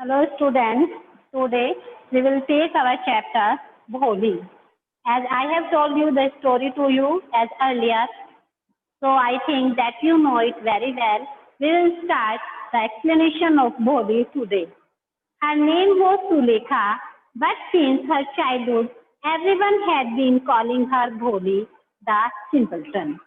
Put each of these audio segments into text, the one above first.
Hello students, today we will take our chapter Bholi. As I have told you the story to you as earlier, so I think that you know it very well. We will start the explanation of Bholi today. Her name was Sulekha, but since her childhood, everyone had been calling her Bholi, the simpleton.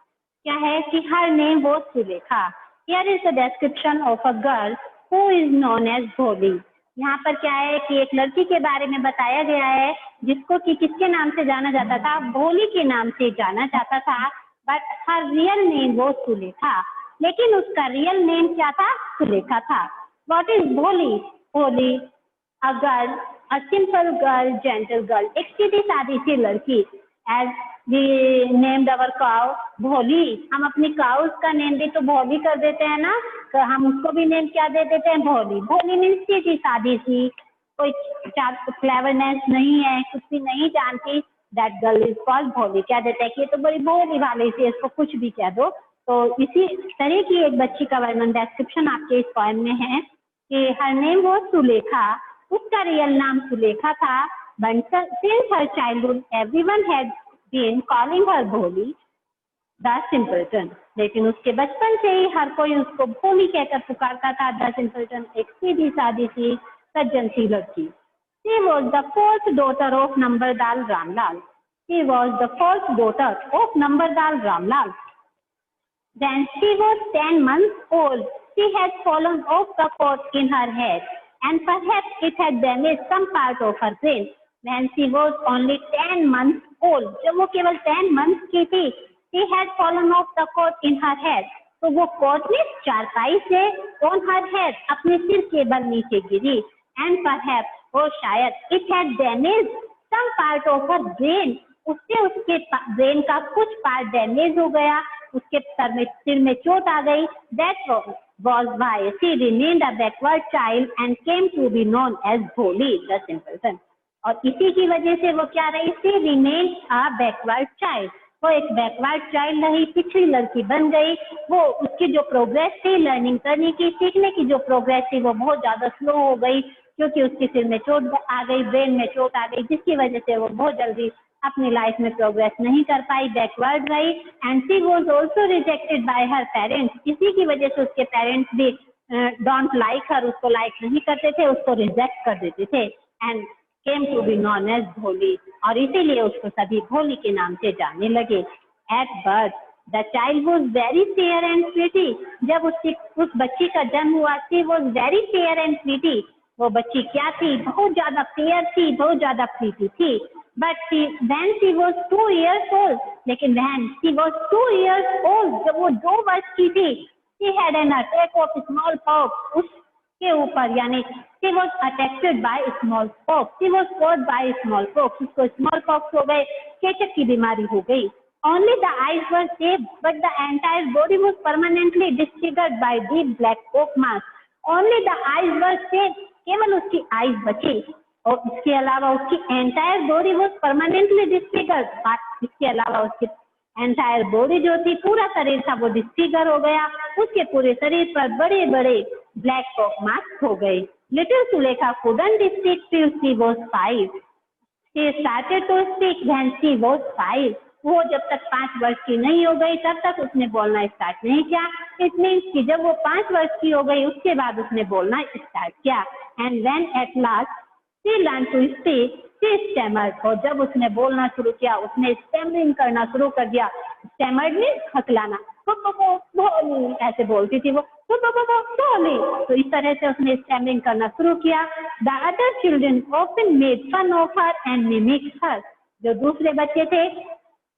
क्या है कि her name was Sulekha. Here is the description of a girl who is known as Bholi. यहाँ पर क्या है कि एक लड़की के बारे में बताया गया है जिसको कि किसके नाम से जाना जाता था, भोली के नाम से जाना जाता था. बट हर रियल नेम वो सुलेखा, लेकिन उसका रियल नेम क्या था? सुलेखा था. What is Bholi? Bholi a girl, a simple girl, gentle girl, एक सीधी सादी सी लड़की. As we named our cow Bholi, हम अपनी काउस का नेम भी तो भोली कर देते हैं ना, तो हम उसको भी नेम क्या दे देते हैं? भोली. भोली मीन्स सीधी सादी सी, कोई क्लेवरनेस नहीं है, कुछ भी नहीं जानती. दैट गर्ल इज कॉल्ड भोली. क्या देते हैं कि ये तो बड़ी भोली वाली सी, इसको कुछ भी कह दो. तो इसी तरह की एक बच्ची का वर्णन डिस्क्रिप्शन आपके इस पोएम में है कि हर नेम वो सुलेखा, उसका रियल नाम सुलेखा था. But since her childhood everyone had been calling her Bholi the सिंपल्टन. लेकिन उसके बचपन से ही हर कोई उसको भोली कहकर पुकारता था. द सिंपल्टन, एक सीधी सादी सी सज्जन सी लड़की. She was the fourth daughter of Nambardal Ramlal. She was the fourth daughter of Nambardal Ramlal. When she was 10 months old, she had fallen off the coat in her head, and perhaps it had damaged some part of her brain. When she was only 10 months old, जब वो केवल 10 months की थी, she had fallen off the cot in her head. तो वो coat में चारपाई से on her head, अपने सिर के बल नीचे गिरी. And perhaps, वो शायद, it had damaged some part of her brain. उससे उसके ब्रेन का कुछ पार्ट डैमेज हो गया, उसके सिर में चोट आ गई. That was why she remained a backward child and came to be known as Bholi, the simpleton. और इसी की वजह से वो क्या रही? She remained a backward child. वो एक बैकवर्ड चाइल्ड रही, पिछड़ी लड़की बन गई. वो उसकी जो प्रोग्रेस थी लर्निंग करने की, सीखने की जो प्रोग्रेस थी, वो बहुत ज्यादा स्लो हो गई क्योंकि उसके सिर में चोट आ गई, ब्रेन में चोट आ गई, जिसकी वजह से वो बहुत जल्दी अपनी लाइफ में प्रोग्रेस नहीं कर पाई, बैकवर्ड रही. And she was also rejected by her parents. इसी की वजह से उसके पेरेंट्स भी डोंट लाइक हर, उसको लाइक नहीं करते थे, उसको रिजेक्ट कर देते थे. And came to be known as भोली, और इसीलिए उसको सभी भोली के नाम से जानने लगे. At birth, the child was very fair and pretty. जब उस बच्ची का जन्म हुआ, she was very fair and pretty. वो बच्ची क्या थी? बहुत ज्यादा फेयर थी, बहुत ज्यादा प्रीति थी. But when she was 2 years old, लेकिन when she was 2 years old, जब वो 2 वर्ष की थी, she had an attack of smallpox. के ऊपर, यानी she was attacked by smallpox. She was caught by smallpox. उसको smallpox हो गए, चेचक की बीमारी हो गई. Only the eyes were saved, but the entire body was permanently disfigured by deep black pock marks. Only the eyes were saved. केवल उसकी eyes बची, और इसके अलावा उसकी entire body was permanently disfigured. इसके अलावा उसकी एंटायर बॉडी जो थी, पूरा शरीर था, वो डिस्फिगर हो गया. उसके पूरे शरीर पर बड़े बड़े ब्लैक पॉक मार्क्स हो गए. Little Sulekha couldn't speak till she was 5. She started to speak when she was 5. वो जब तक 5 वर्ष की नहीं हो गई तब तक उसने बोलना स्टार्ट नहीं किया. इट मीन्स कि जब वो 5 वर्ष की हो गई उसके बाद उसने बोलना स्टार्ट किया. And when at last she learned to speak, she stammered. और जब उसने बोलना शुरू किया, उसने स्टैमरिंग करना शुरू कर दिया. स्टैमर्ड मीन्स हकलाना. भोली ऐसे बोलती थी वो, भोली. तो इस तरह से उसने स्टैमरिंग करना शुरू किया. The other children often made fun of her and mimicked her. जो दूसरे बच्चे थे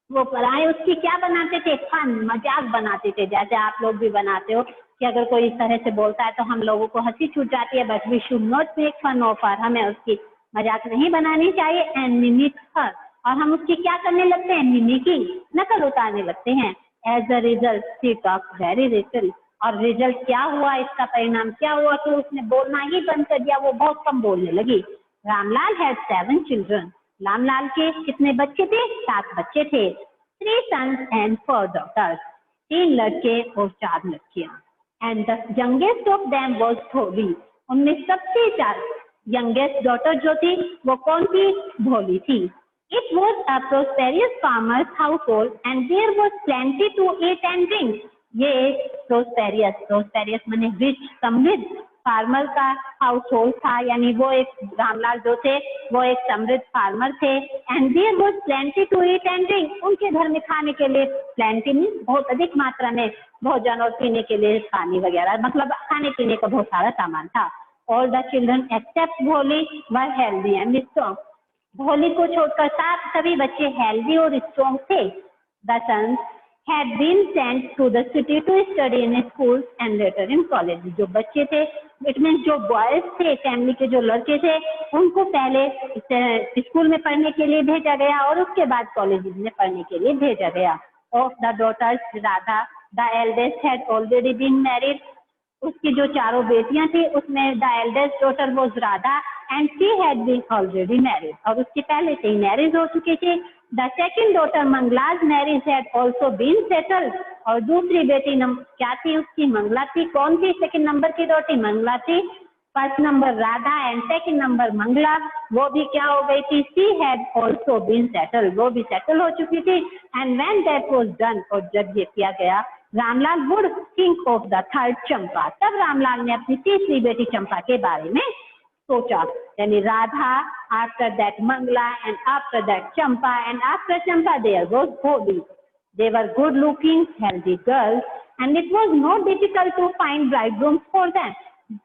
वो पराए उसकी क्या बनाते थे? फन, मजाक बनाते थे, जैसे आप लोग भी बनाते हो कि अगर कोई इस तरह से बोलता है तो हम लोगों को हंसी छूट जाती है. But we should not make fun of her, हमें उसकी मजाक नहीं बनानी चाहिए. एंड मिमिक हर, और हम उसकी क्या करने लगते हैं? मिमिकिंग, नकल उतारने लगते हैं. As a result she talk very little. और रिजल्ट क्या हुआ, इसका परिणाम क्या हुआ? तो उसने बोलना ही बंद कर दिया, वो बहुत कम बोलने लगी. Ramlal had 7 children. रामलाल के कितने बच्चे थे? 7 बच्चे थे. 3 sons and 4 daughters. 3 लड़के और 4 लड़कियां. And the youngest of them was Bholi. उनमें सबसे यंगेस्ट डॉटर जो थी वो कौन थी? भोली थी। It was a prosperous farmer's household and there was plenty to eat and drink. ये एक प्रोस्पेरियस माने रिच, समृद्ध फार्मर का हाउस होल्ड था, यानी वो एक रामलाल जो थे वो एक समृद्ध फार्मर थे। And there was plenty to eat and drink, उनके घर में खाने के लिए प्लेंटी मीन्स बहुत अधिक मात्रा में भोजन और पीने के लिए पानी वगैरह, मतलब खाने पीने का बहुत सारा सामान था। ऑल द चिल्ड्रन एक्सेप्ट भोली वर हेल्दी एंड स्ट्रॉन्ग, भोली को छोड़कर सभी बच्चे हेल्दी और स्ट्रॉन्ग थे। The sons had been sent to the city to study in schools and later in college. जो बच्चे थे, इट मीन्स जो बॉयज थे, फैमिली के जो लड़के थे, उनको पहले स्कूल में पढ़ने के लिए भेजा गया और उसके बाद कॉलेज में पढ़ने के लिए भेजा गया। Of the daughters Radha, the eldest had already been married, उसकी जो चारों बेटियां थी उसमें the eldest daughter was Radha and she had been already married, और उसके पहले से ही मैरिज हो चुकी थी। The second daughter Mangala's marriage had also been settled, और दूसरी बेटी क्या थी उसकी? मंगला थी। कौन थी सेकंड नंबर की डॉटी? मंगला थी। First number Radha and second number Mangla, वो भी क्या हो गई थी? She had also been settled, वो भी सेटल हो चुकी थी। And when that was done, और जब ये किया गया, Ramlal would think of the third Champa, तब रामलाल ने अपनी तीसरी बेटी चंपा के बारे में सोचा, यानी Radha, after that Mangala and after that Champa and after Champa there was Bholi. They were good looking, healthy girls and it was not difficult to find bridegrooms for them.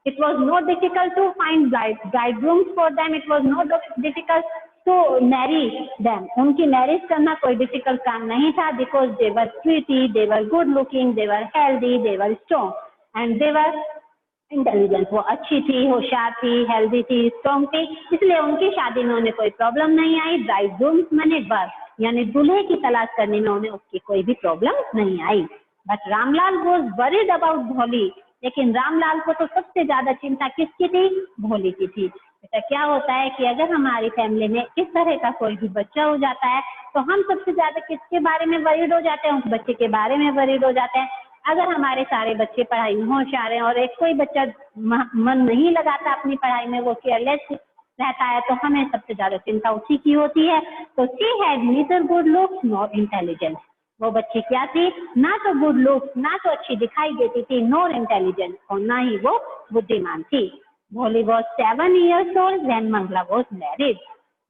It was not difficult to find bridegrooms for them. It was not difficult to marry them. उनकी marriage करना कोई difficult काम नहीं था, because they were pretty, they were good looking, they were healthy, they were strong and they were intelligent. वो अच्छी थी, होशियार थी, हेल्दी थी, स्ट्रॉन्ग थी, इसलिए उनकी शादी में उन्हें कोई प्रॉब्लम नहीं आई। ब्राइडग्रूम्स माने वर, यानी दूल्हे की तलाश करने में उन्हें उसकी कोई भी प्रॉब्लम नहीं आई। But Ramlal was worried about Bholi, लेकिन रामलाल को तो सबसे ज्यादा चिंता किसकी थी? भोली की थी। बेटा क्या होता है कि अगर हमारी फैमिली में इस तरह का कोई भी बच्चा हो जाता है तो हम सबसे ज्यादा किसके बारे में वरीड हो जाते हैं? उस बच्चे के बारे में वरीड हो जाते हैं। अगर हमारे सारे बच्चे पढ़ाई में होशियार हैं और एक कोई बच्चा मन नहीं लगाता अपनी पढ़ाई में, वो केयरलेस रहता है, तो हमें सबसे ज्यादा चिंता उसी की होती है। तो she had neither good looks nor intelligence, वो बच्ची क्या थी? ना तो गुड लुक्स, ना तो अच्छी दिखाई देती थी, नॉर इंटेलिजेंस, और ना ही वो बुद्धिमान थी। Bholi was 7 years old when Mangala was married,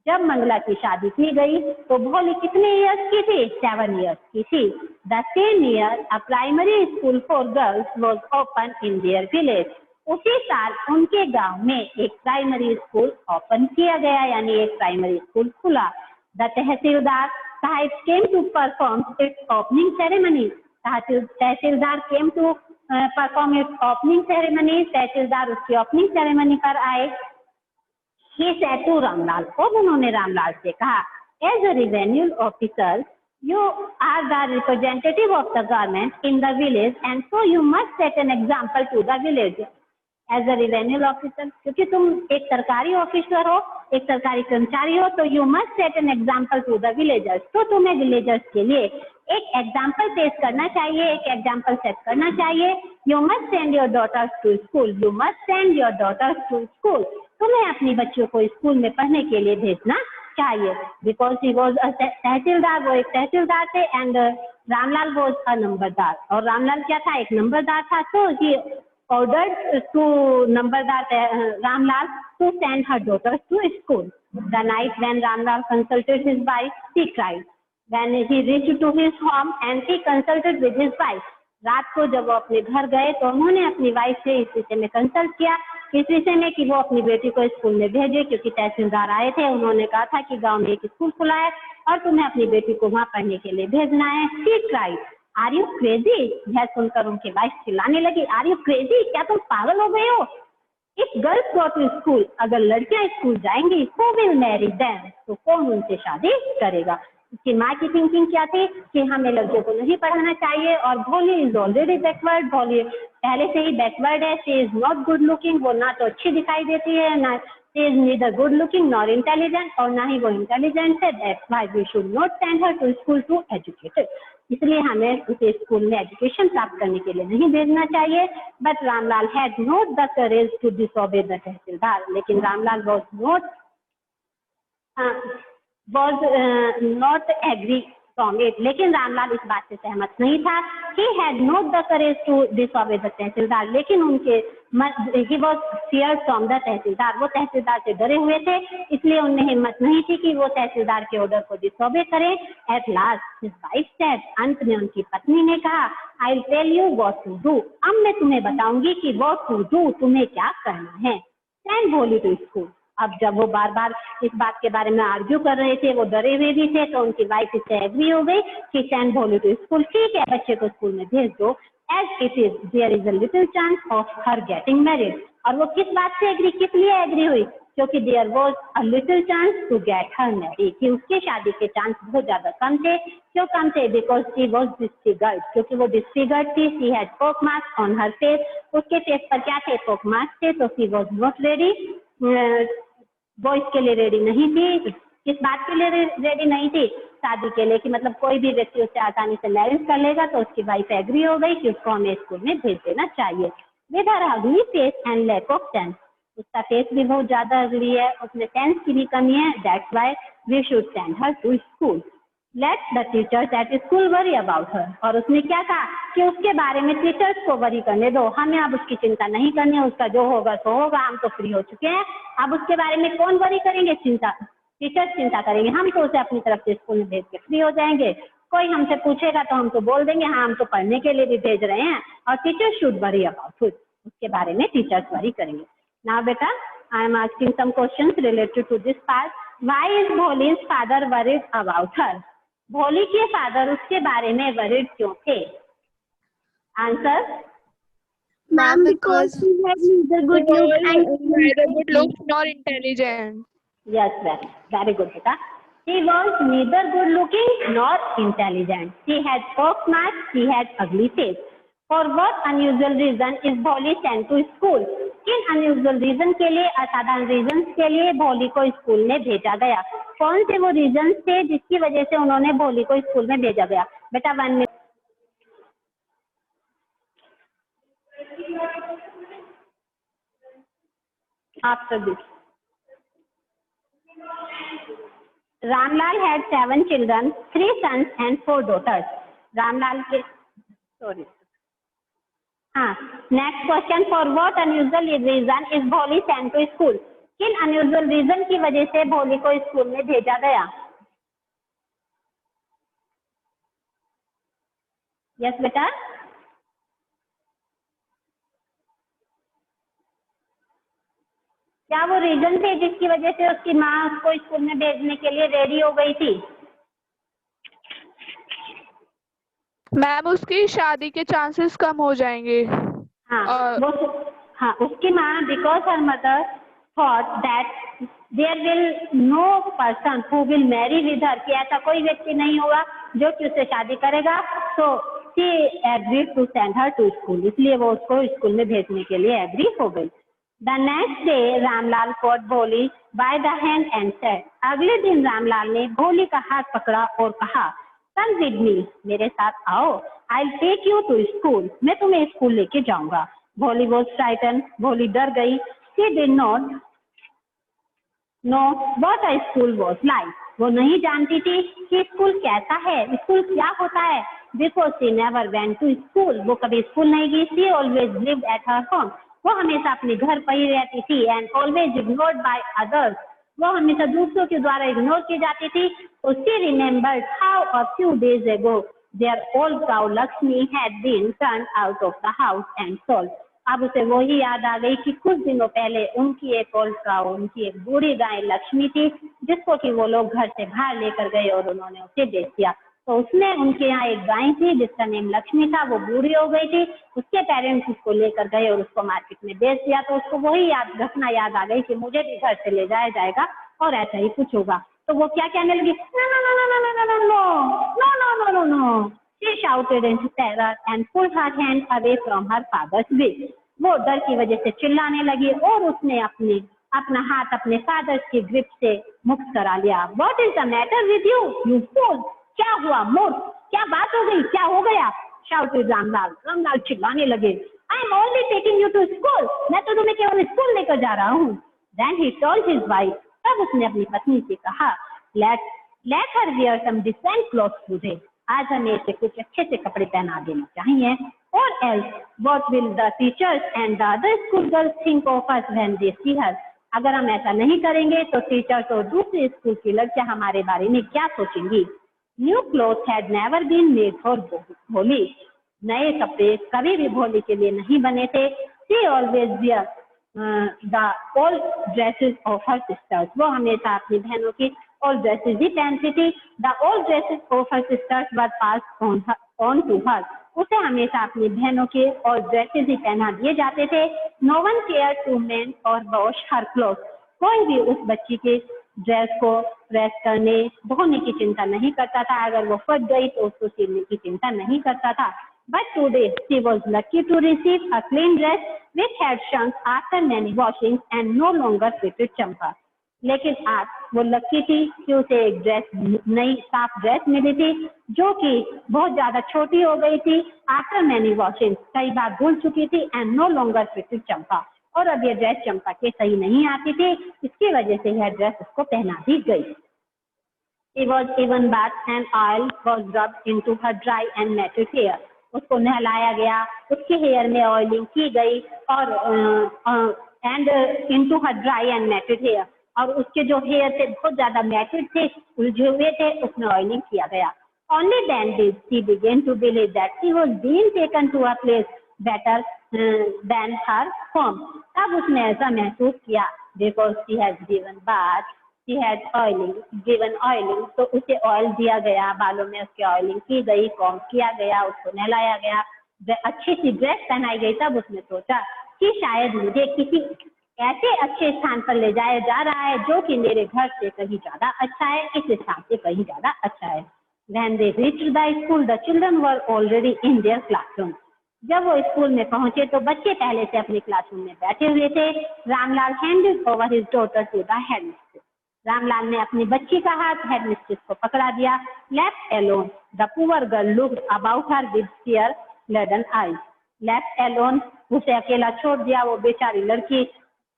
जब मंगला की शादी की गई तो भोली कितने इयर्स की थी? 7 years की थी। The same year a primary school for girls was open in their village, उसी साल उनके गांव में एक प्राइमरी स्कूल ओपन किया गया, यानी एक प्राइमरी स्कूल खुला। The tehsildar sahib came to perform its opening ceremony, tehsildar came to perform its opening ceremony, tehsildar उसकी ओपनिंग सेरेमनी पर आए। He said to रामलाल, और उन्होंने रामलाल से कहा, as a revenue officer you are the representative of the government in the village and so you must set an example to the village. As a revenue officer, क्योंकि तुम एक सरकारी officer हो, एक सरकारी कर्मचारी हो, तो you must set an example to the villagers, तो तुम्हें विलेजर्स के लिए एक एग्जाम्पल पेश करना चाहिए, एक एग्जाम्पल सेट करना चाहिए। You must send your daughters to school, you must send your daughters to school, तुम्हें अपनी बच्चों को स्कूल में पढ़ने के लिए भेजना चाहिए। बिकॉज ही वॉज अ तहसीलदार, वो एक तहसीलदार थे, and Ramlal was a numberdar, और रामलाल क्या था? एक नंबरदार था। तो he ordered to numberdar Ramlal to send her daughters to school. The night when Ramlal consulted his wife she cried, when he reached to his home and he consulted with his wife, रात को जब वो अपने घर गए तो उन्होंने अपनी वाइफ से इस विषय में कंसल्ट किया, इस विषय में कि वो अपनी बेटी को स्कूल में भेजे, क्योंकि तहसीलदार आए थे, उन्होंने कहा था कि गांव में एक स्कूल खुला है और तुम्हें अपनी बेटी को वहां पढ़ने के लिए भेजना है। She cried, are you crazy, यह सुनकर उनकी वाइफ चिल्लाने लगी, आर यू क्रेजी, क्या तुम पागल हो गए हो? If girls go to school, अगर लड़कियां स्कूल जाएंगी, हु विल मैरी देम, तो कौन उनसे शादी करेगा? उसकी माँ की थिंकिंग क्या थी कि हमें लड़कियों को नहीं पढ़ाना चाहिए, और भोली इज ऑलरेडी बैकवर्ड, भोली पहले से ही बैकवर्ड है, she is not good looking, वो ना तो अच्छी दिखाई देती है, ना She is neither good looking nor intelligent, और ना ही वो इंटेलिजेंट है. That's why we should not send her to school to educate her. इसलिए हमें उसे स्कूल में एजुकेशन प्राप्त करने के लिए नहीं भेजना चाहिए. But Ramlal had not the courage to disobey the तहसीलदार. लेकिन Ramlal was not agree from it. लेकिन रामलाल इस बात से सहमत नहीं था. He had not the courage to disobey the तहसीलदार. लेकिन उनके he was feared from the तहसीलदार. वो तहसीलदार से डरे हुए थे, इसलिए उनमें हिम्मत नहीं थी कि वो तहसीलदार के ऑर्डर को डिसोबे करें. At last his wife said, अंत में उनकी पत्नी ने कहा, I'll tell you what to do. अब मैं तुम्हें बताऊंगी कि what to do, तुम्हें क्या करना है. Send Bholi to school. अब जब वो बार बार इस बात के बारे में आर्ग्यू कर रहे थे, वो डरे हुए भी थे, तो उनकी वाइफ इससे एग्री हो गई कि सेंड भोली टू स्कूल. ठीक है, बच्चे को स्कूल में भेज दो. As it is there is a little chance of her getting married. और वो किस बात से एग्री, किस लिए एग्री हुई? क्योंकि there was a little chance to get her married, कि उसकी शादी के चांस बहुत ज्यादा कम थे. क्यों कम थे? Because she was disfigured. क्योंकि वो डिसफिगर्ड थी. शी हैड पोक मार्क्स ऑन हर फेस. उसके फेस पर क्या थे? पोक मार्क्स थे. तो शी वाज नॉट रेडी. वो इसके लिए रेडी नहीं थी. किस बात के लिए रेडी नहीं थी? शादी के लिए, कि मतलब कोई भी व्यक्ति उससे आसानी से मैरिज कर लेगा. तो उसकी वाइफ एग्री हो गई कि उसको हमें स्कूल में भेज देना चाहिए. With her ugly face and lack of sense. उसका फेस भी बहुत ज्यादा अगली है, उसमें सेंस की भी कमी है. That's why we should send her to school. Let the teachers at school worry about her. और उसने क्या कहा कि उसके बारे में टीचर्स को वरी करने दो. हमें अब उसकी चिंता नहीं करनी है. उसका जो होगा सो होगा. हम तो फ्री हो चुके हैं. अब उसके बारे में कौन वरी करेंगे? चिंता टीचर्स चिंता करेंगे. हम तो उसे अपनी तरफ से स्कूल में भेज के फ्री हो जाएंगे. कोई हमसे पूछेगा तो हम तो बोल देंगे हाँ हम तो पढ़ने के लिए भी भेज रहे हैं. और teachers should worry about it. उसके बारे में टीचर्स वरी करेंगे. नाउ बेटा, I am asking some questions related to this part. Why is Bholi's father worried about her? Bholi के फादर उसके बारे में वरीड क्यों थे? Answer? Ma'am, because he had neither good look and neither good looks nor intelligent. Yes, very good, beta. He was neither good looking nor intelligent. He had poor marks. He had ugly face. For what unusual reason is Bholi sent to school? किन unusual reason के लिए, असाधारण reasons के लिए भोली को school में भेजा गया? कौन से वो reasons थे जिसकी वजह से उन्होंने भोली को स्कूल में भेजा गया? बेटा 1 minute. After this, Ramlal had 7 children, 3 sons and 4 daughters. Ramlal के sorry. Next question. For what unusual reason is Bholi sent to school? किन अनयूजुअल रीजन की वजह से भोली को स्कूल में भेजा गया? यस बेटा. क्या वो रीजन थे जिसकी वजह से उसकी माँ उसको स्कूल में भेजने के लिए रेडी हो गई थी? मैम, उसकी शादी के चांसेस कम हो जाएंगे. उसकी माँ, because her mother thought that there will no person who will marry with her, कि ऐसा कोई व्यक्ति नहीं होगा जो कि उससे शादी करेगा. तो she agreed to send her to school. इसलिए वो उसको स्कूल में भेजने के लिए एग्री हो गई. The next day Ramlal caught Bholi by the hand and said. अगले दिन रामलाल ने भोली का हाथ पकड़ा और कहा, कम विद मी, मेरे साथ आओ. I will take you to school, मैं तुम्हें स्कूल लेके जाऊंगा. भोली वॉज फ्राइटन, भोली डर गई. She did not know what a school was like. वो नहीं जानती थी कि स्कूल कैसा है, स्कूल क्या होता है. Because she never went to school, वो कभी स्कूल नहीं गई. She always lived at her home, वो हमेशा अपने घर पर ही रहती थी. And always ignored by others, वो हमेशा दूसरों के द्वारा इग्नोर की जाती थी. So she remembered how a few days ago their old cow Lakshmi had been turned out of the house and sold. अब उसे वही याद आ गई कि कुछ दिनों पहले उनकी एक ओल्ड काउ, उनकी एक बूढ़ी गाय लक्ष्मी थी, जिसको कि वो लोग घर से बाहर लेकर गए और उन्होंने उसे बेच दिया. तो उसने, उनके यहाँ एक गाय थी जिसका नेम लक्ष्मी था, वो बूढ़ी हो गई थी. उसके पेरेंट्स उसको लेकर गए और उसको मार्केट में बेच दिया. तो उसको वही घटना याद आ गई कि मुझे भी घर से ले जाया जाएगा और ऐसा ही कुछ होगा. तो वो क्या कहने लगी, no no no no no no no no no no no no. She shouted in terror and pulled her hand away from her father's waist. वो डर की वजह से चिल्लाने लगी और उसने अपने अपना हाथ अपने फादर्स की ग्रिप से मुक्त करा लिया। What is the matter with you, you fool? क्या हुआ मूर्ख? क्या बात हो गई? क्या हो गया? शाउटेड रामलाल। रामलाल चिल्लाने लगे, I am only taking you to school, मैं तो तुम्हें केवल स्कूल लेकर जा रहा हूँ। Then he told his wife, तब उसने अपनी पत्नी से कहा, let her wear some decent clothes today, आज हमें इसे कुछ अच्छे से कपड़े पहना देने चाहिए। और else what will the teachers and the other school girls think of us when they see her, अगर हम ऐसा नहीं करेंगे तो टीचर्स और दूसरे स्कूल की लड़कियां हमारे बारे में क्या सोचेंगी। New cloth had never been made for Holi, नए कपड़े कभी भी होली के लिए नहीं बने थे। She always wear the old dresses of her sisters, वो हमेशा अपनी बहनों की ओल्ड ड्रेसेस ही पहनती थी। The old dresses of her sisters were passed on to her, उसे हमेशा अपनी बहनों के ओल्ड ड्रेसेस ही पहना दिए जाते थे। No one care to mend और वॉश हर क्लोथ, कोई भी उस बच्ची के ड्रेस को प्रेस करने धोने की चिंता नहीं करता था, अगर वो फट गई तो उसको सिलने की चिंता नहीं करता था। But today she was lucky to receive a clean dress which had shrunk after many washings and no longer fitted Champa. लेकिन आज वो लकी थी कि उसे एक ड्रेस, नई साफ ड्रेस मिली थी जो कि बहुत ज्यादा छोटी हो गई थी। आफ्टर मैनी वॉशिंग, कई बार धुल चुकी थी। एंड नो लॉन्गर फिटेड चंपा, और अब ये ड्रेस चंपा के सही नहीं आती थी, इसकी वजह से यह ड्रेस उसको पहना दी गई। She was even bathed and oil was rubbed into her dry and matted hair. उसको नहलाया गया, उसके हेयर में ऑयलिंग की गई और and into her dry and matted hair, और उसके जो हेयर थे बहुत ज्यादा मैटेड थे, उलझे हुए थे, उसमें ऑयलिंग किया गया। Only then did she begin to believe that she was being taken to a place better than her home. तब उसने ऐसा महसूस किया, because she has given birth, she had given oiling, तो उसे ऑयल दिया गया, बालों में उसकी ऑयलिंग की गई, कॉम्ब किया गया, उसको नहलाया गया, अच्छी सी ड्रेस पहनाई गई। तब उसने सोचा कि शायद मुझे किसी ऐसे अच्छे स्थान पर ले जाया जा रहा है जो कि मेरे घर से कहीं ज्यादा अच्छा है, इस स्थान से कहीं ज्यादा अच्छा है। When they reached the school, the children were already in their classroom. जब वो स्कूल में पहुंचे तो बच्चे पहले से अपने क्लासरूम में बैठे हुए थे। Ramlal handed over his daughter to the headmistress. Ramlal ने अपनी बच्ची का हाथ हेडमिस्ट्रेस को पकड़ा दिया। Left alone, the poor girl looked about her with tear-laden eyes. Left alone, उसे अकेला छोड़ दिया, वो बेचारी लड़की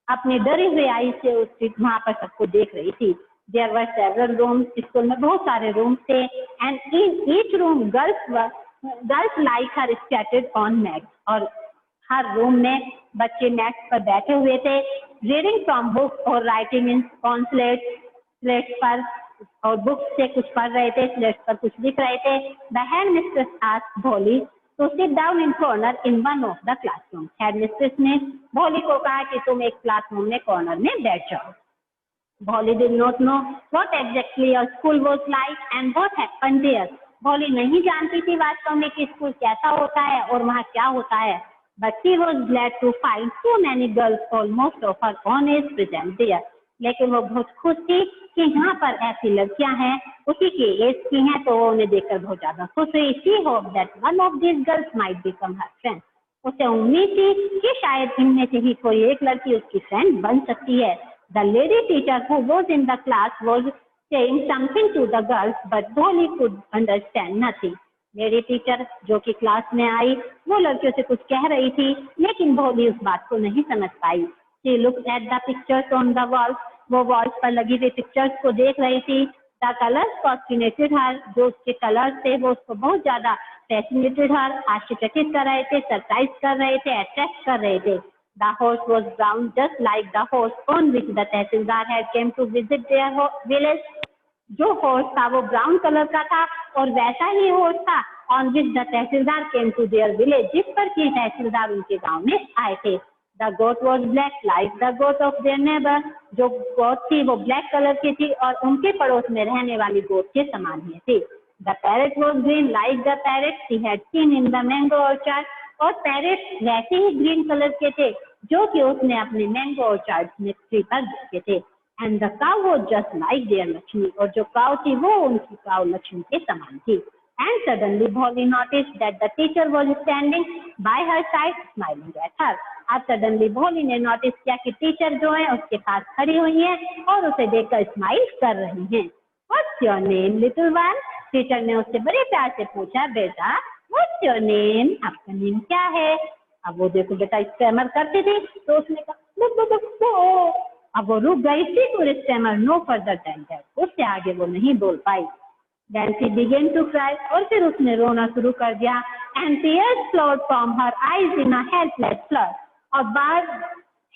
अपने डरे हुए आई से उस वहां पर सबको देख रही थी। There were several rooms, school में बहुत सारे रूम थे, and in each room girls like her scattered on mats, और हर रूम में बच्चे मैट्स पर बैठे हुए थे, रीडिंग फ्रॉम बुक्स और राइटिंग इन ऑन स्लेट्स पर, और बुक्स से कुछ पढ़ रहे थे, स्लेट्स पर कुछ लिख रहे थे। The headmistress asked Bholi to sit down in corner in one of the classroom. Headmistress ने भोली को कहा कि तुम एक क्लासरूम में कॉर्नर में बैठ जाओ। भोली did not know what exactly a school was like and what happened there. भोली नहीं जानती थी वास्तव में कि स्कूल कैसा होता है और वहाँ क्या होता है। But she was glad to find so many girls almost of her own age present there. लेकिन वो बहुत खुश थी कि यहाँ पर ऐसी लड़कियां हैं उसी के एज की हैं, तो वो उन्हें देखकर बहुत ज्यादा खुश हुई। She hoped that one of these girls might become her friend. उसे उम्मीद थी कि शायद इनमें से ही कोई एक लड़की उसकी फ्रेंड बन सकती है। The lady teacher who was in the class was saying something to the girls, but Bholi could understand nothing. Lady teacher जो कि क्लास में आई वो लड़कियों से कुछ कह रही थी, लेकिन भोली उस बात को नहीं समझ पाई। She looked at the pictures on the walls, वो वॉल्स पर लगी हुई पिक्चर्स को देख रही थी। The colors fascinated her, जो उसके कलर्स थे वो उसको बहुत ज्यादा fascinated her, आश्चर्यचकित कर रहे थे, सरप्राइज कर रहे थे, अट्रैक्ट कर रहे थे। The horse was brown, just like the horse on which the tehsildar had came to visit their village. जो हॉर्स था वो ब्राउन कलर का था और वैसा ही हॉर्स था on which the tehsildar came to their village, जिस पर कि तहसीलदार उनके गांव में आए थे। The goat was black like the goat of their neighbor. जो गोट थी वो ब्लैक कलर की थी और उनके पड़ोस में रहने वाली गोट के समान ही थी। The parrot was green like the parrot she had seen in the mango orchard. और पैरेट वैसे ही ग्रीन कलर के थे जो कि उसने अपने मैंगो ऑर्चार्ड में ट्री पर देखे थे। And the cow was just like their Lakshmi, और जो काउ थी वो उनकी काउ लक्ष्मी के समान थी। एंड सडनली भोली noticed that the teacher was standing bye her side smiling at her. अब सडनली भोली ने नोटिस किया कि टीचर जो है उसके पास खड़ी हुई हैं और उसे देखकर स्माइल कर रही हैं। What's your name little one? Teacher ने उससे बड़े प्यार से पूछा, बेटा व्हाट्स योर नेम, आपका नेम क्या है? अब वो देखो बेटा स्टैमर करती थी तो उसने कहा अब वो रुक गई थी और stammer no further than that, उससे आगे वो नहीं बोल पाई। Then she began to cry और फिर उसने रोना शुरू कर दिया। And tears flowed from her eyes in a helpless flood और बाहर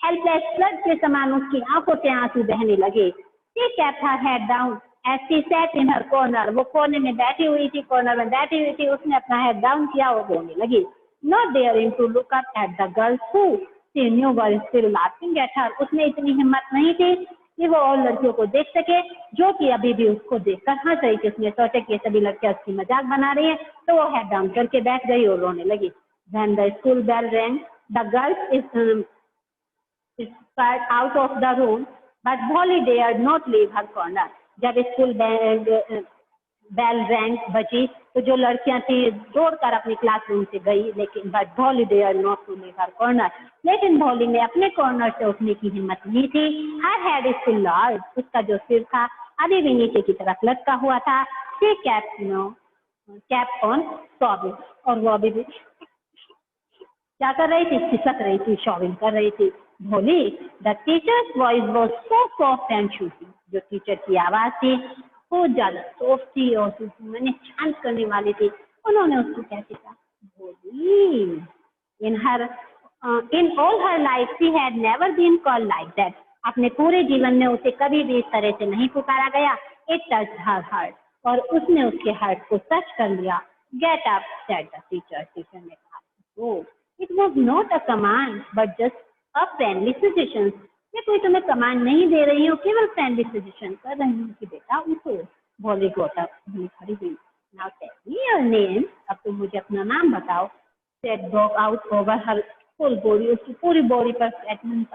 helpless flood के समान उसकी आंखों से आंसू बहने लगे। She kept her head down as she sat in her corner, वो कोने में बैठी हुई थी, कॉर्नर में बैठी हुई थी, उसने अपना हेड डाउन किया और रोने लगी। Not daring to look up at the girls who she knew were still laughing at her, उसने इतनी हिम्मत नहीं थी कि वो और लड़कियों को देख सके जो कि अभी भी उसको देखकर हंस रही थी। उसने सोचा कि सभी लड़कियां उसकी मजाक बना रही हैं, तो वो हेड डाउन करके बैठ गई और रोने लगी। When the school bell rang, the girls spurred out of the room, but Polly dared not leave her corner. जब स्कूल बेल रैंक बजी तो जो लड़कियां थी दौड़कर अपनी क्लासरूम से गई, लेकिन but Bholi dare not to leave her corner, लेकिन भोली ने अपने कॉर्नर से उठने की हिम्मत नहीं थी। हर हेड इज स्टिल लॉर्ड, उसका जो सिर था अभी भी नीचे की तरफ लटका हुआ था। शी कैप ऑन सॉबिंग, और वो अभी भी क्या कर रही थी, खिसक रही थी, शॉबिंग कर रही थी। भोली, the teachers voice was so soft and sooty, जो टीचर की आवाज थी बहुत ज्यादा सॉफ्ट थी और मैंने शांत करने वाली थी। उन्होंने उसको कैसे कहा, Bholi, in all her life she had never been called like that, अपने पूरे जीवन में उसे कभी भी इस तरह से नहीं पुकारा गया। इट टच हर हार्ट, और उसने उसके हार्ट को टच कर लिया। Get up said the teacher, teacher ने कहा, oh it was not a command but just a friendly suggestion, मैं कोई तुम्हें कमांड नहीं दे रही हूँ, केवल फ्रेंडली सजेशन कर रही हूँ कि बेटा उठो। भोली गोट अप, भोली खड़ी हुई। Now tell me your name, अब तुम मुझे अपना नाम बताओ। Said broke out over her full body, उसकी पूरी बॉडी पर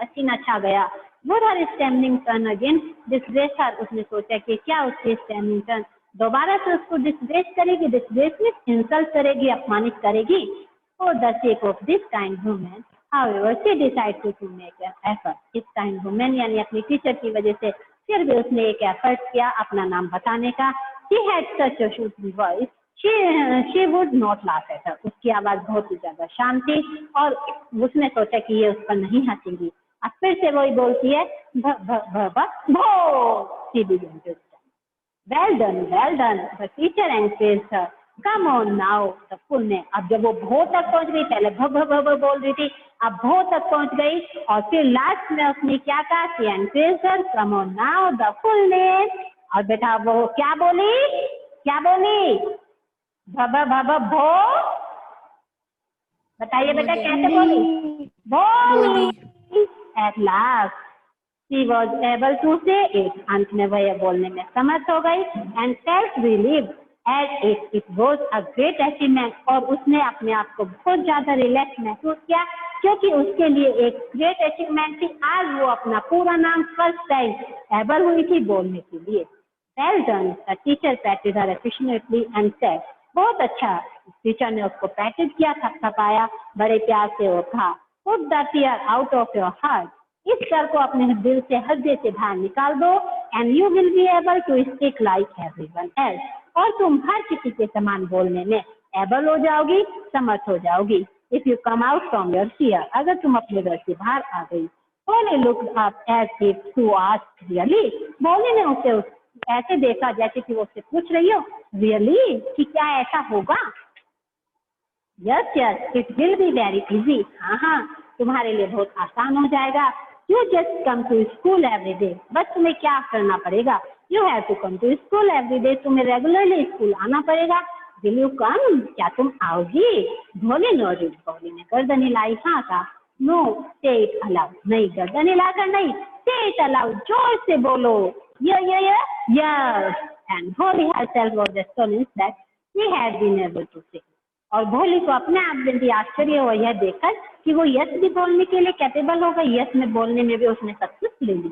पसीना छा गया। Would her standing turn again disgrace her, उसने सोचा कि क्या उसकी स्टैंडिंग टर्न दोबारा से उसको डिसग्रेस करेगी, डिसग्रेस में इंसल्ट करेगी, अपमानित करेगी। For the sake of this kind woman however she decided to make an effort, इस काइंड वुमन यानी अपनी टीचर की वजह से फिर भी उसने एक एफर्ट किया अपना नाम बताने का। she had such a shooting voice, she would not laugh at her, उसकी आवाज बहुत ही ज्यादा शांत थी और उसने सोचा कि ये उस पर नहीं हंसेंगी। अब फिर से वही बोलती है, she began to stand. Well done, the teacher encouraged her. Come on now, the full name. अब जब वो भो तक पहुंच गई, पहले भ बोल रही थी, अब भो तक पहुंच गई और फिर लास्ट में उसने क्या कहा, she encouraged her. Come on now, the full name. और बेटा वो क्या बोली, भो, बताइए बेटा कैसे बोली, बोली। At last she was able to say it, अंत में वह बोलने में समर्थ हो गई। And felt relieved as it was a great achievement, और उसने अपने आप को बहुत ज्यादा रिलैक्स महसूस किया क्योंकि उसके लिए एक ग्रेट अचीवमेंट थी। आज वो अपना पूरा नाम फर्स्ट टाइम एबल हुई थी बोलने के लिए। Well done, the teacher patted her affectionately and said, बहुत अच्छा, टीचर ने उसको पैटेड किया, थपथपाया, बड़े प्यार से वो कहा, put the tear out of your heart, इस डर को अपने दिल से, हृदय से बाहर निकाल दो। And you will be able to speak like everyone else, और तुम हर किसी के समान बोलने में एबल हो जाओगी, समर्थ हो जाओगी। If you come out from your fear, अगर तुम अपने डर से बाहर आ गई। Polly looked up as if to ask, really? Polly ने उसे ऐसे देखा जैसे कि वो उससे पूछ रही हो, really? कि क्या ऐसा होगा? Yes, it will be very easy. हाँ, तुम्हारे लिए बहुत आसान हो जाएगा। You just come to school every day. बस तुम्हें क्या करना पड़ेगा? You have to come to school every day. तुम्हें रेगुलरली स्कूल आना पड़ेगा। Will you come? क्या तुम आओगी? भोली nodded. भोली ने गर्दन हिलाई, हाँ कहा। No, say it aloud. नहीं, गर्दन हिलाकर नहीं, say it aloud. जोर से बोलो। Yes. And Bholi herself was astonished that she had been able to say. और भोली को अपने आप में भी आश्चर्य हुआ यह देखकर कि वो यस भी बोलने के लिए कैपेबल होगा। यस में बोलने में भी उसने सक्सेस ले ली।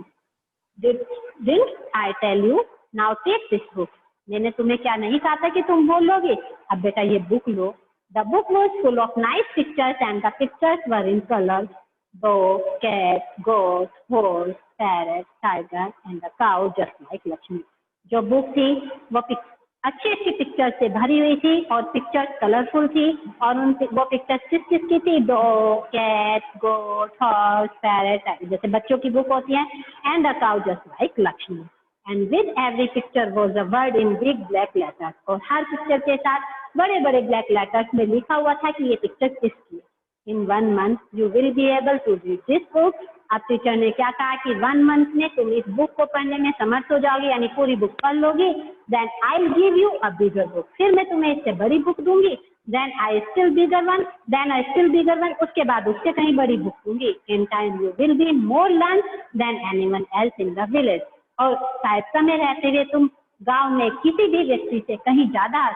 Didn't I tell you? Now take this book. मैंने तुम्हें क्या नहीं कहा था कि तुम बोलोगे? अब बेटा ये book low. The book was full of nice pictures and the pictures were in colors. dog, cat, goat, horse, parrot, tiger and the cow just like Lakshmi. जो बुक थी वो अच्छी अच्छी पिक्चर से भरी हुई थी और पिक्चर्स कलरफुल थी और उन वो पिक्चर्स किस किसकी थी? डॉग, कैट, गोट, हॉर्स, पैरेट, जैसे बच्चों की बुक होती है, and the cow just like Lakshmi. And with every picture was a word in big black letters. और हर पिक्चर के साथ बड़े बड़े ब्लैक लेटर्स में लिखा हुआ था कि ये पिक्चर किसकी. इन 1 month you will be able to read this book. अब टीचर ने क्या कहा कि 1 month में तुम इस बुक को पढ़ने में समर्थ हो जाओगी, यानी पूरी बुक पढ़ लोगी. Then I will give you a bigger book. फिर मैं तुम्हें इससे बड़ी बुक दूंगी. Then I still bigger one. Then I still bigger one. उसके बाद उससे कहीं बड़ी बुक दूंगी. In time you will be more learn than anyone else in the village. और शायद समय रहते हुए तुम गांव में किसी भी व्यक्ति से कहीं ज्यादा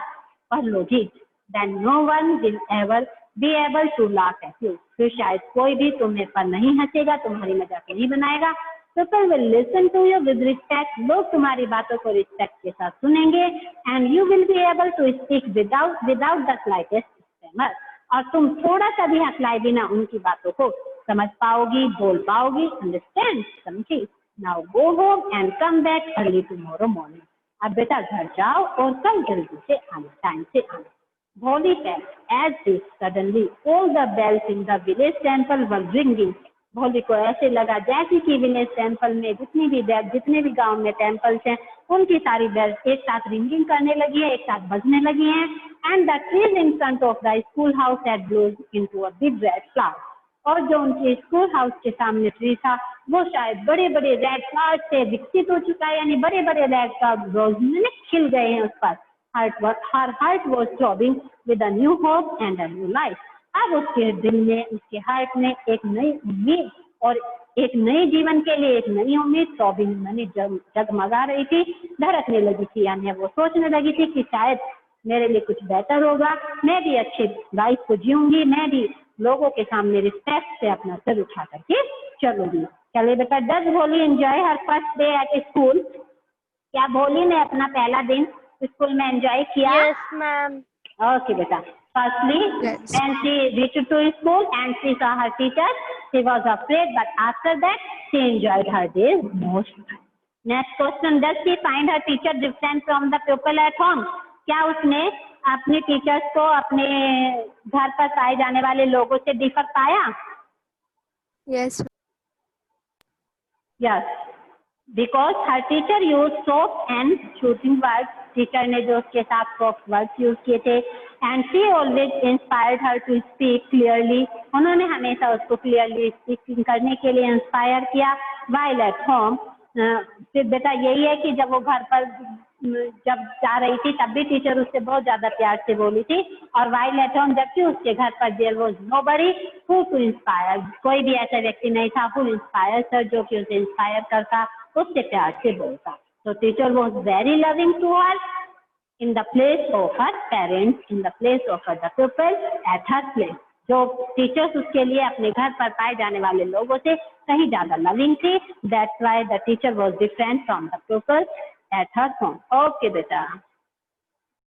पढ़ लोगी. Then no one will ever be able to laugh at you. फिर शायद कोई भी तुम्हें पर नहीं हंसेगा, तुम्हारी मजाक नहीं बनाएगा. People will listen to you with respect. लोग तुम्हारी बातों को रिस्पेक्ट के साथ सुनेंगे. And you will be able to speak without the slightest tremor. और तुम थोड़ा सा भी हकलाए बिना उनकी बातों को समझ पाओगी, बोल पाओगी. Understand? समझी? Now go home and come back early tomorrow morning. अब बेटा घर जाओ और कल जल्दी से आना, टाइम से आना. Bholi felt as if suddenly all the bells in the village temple were ringing. भोली को ऐसे लगा जैसे कि विलेज टेम्पल में जितने भी गांव में टेम्पल्स हैं उनकी सारी बेल्स एक साथ रिंगिंग करने लगी है, एक साथ बजने लगी हैं. And the trees in front of the school house had bloomed into a big red flower. और जो उनके स्कूल हाउस के सामने ट्री था वो शायद बड़े बड़े रेड फ्लावर से विकसित हो चुका है, यानी बड़े बड़े रेड फ्लावर खिल गए हैं उस पर. Her heart was throbbing with a new hope and a new life. अब उसके दिल में, उसके हार्ट में एक नई उम्मीद और एक नए जीवन के लिए एक नई उम्मीद थ्रॉबिंग माने जगमगा रही थी, धड़कने लगी थी. यानी वो सोचने लगी थी कि शायद मेरे लिए कुछ बेहतर होगा, मैं भी अच्छी लाइफ को जीऊंगी, मैं भी लोगों के सामने रिस्पेक्ट से अपना सर उठा करके चलूंगी. चलिए बेटा, डज भोली enjoy her first day at school? क्या भोली ने अपना पहला दिन स्कूल में एंजॉय किया? Yes, ma'am. Okay, beta. Firstly, Yes. when she reached to school and she saw her teacher, she was afraid, but after that, she enjoyed her days most. Next question: does she find her teacher different from the people at home? क्या उसने अपने teachers को अपने घर पर पाए जाने वाले लोगों से डिफर पाया? Yes. Yes. Because her teacher used soft and soothing words. Teacher ने जो उसके साथ सॉफ्ट वर्ड्स यूज किए थे. And she always inspired her to speak clearly. उन्होंने हमेशा उसको क्लियरली स्पीकिंग करने के लिए इंस्पायर किया. व्हाइल एट होम, फिर बेटा यही है कि जब वो घर पर जब जा रही थी तब भी टीचर उससे बहुत ज्यादा प्यार से बोली थी. और व्हाइल एट होम, जबकि उसके घर पर there was nobody who to inspire. कोई भी ऐसा व्यक्ति नहीं था हु इंस्पायर सर, जो कि उसे इंस्पायर करता, उससे प्यार से बोलता. So teacher was very loving to her in the place of her parents, in the place of the people at her place. जो टीचर्स उसके लिए अपने घर पर पाए जाने वाले लोगों से कहीं ज्यादा लविंग थी. That's why the teacher was different from the people at her home. Okay बेटा.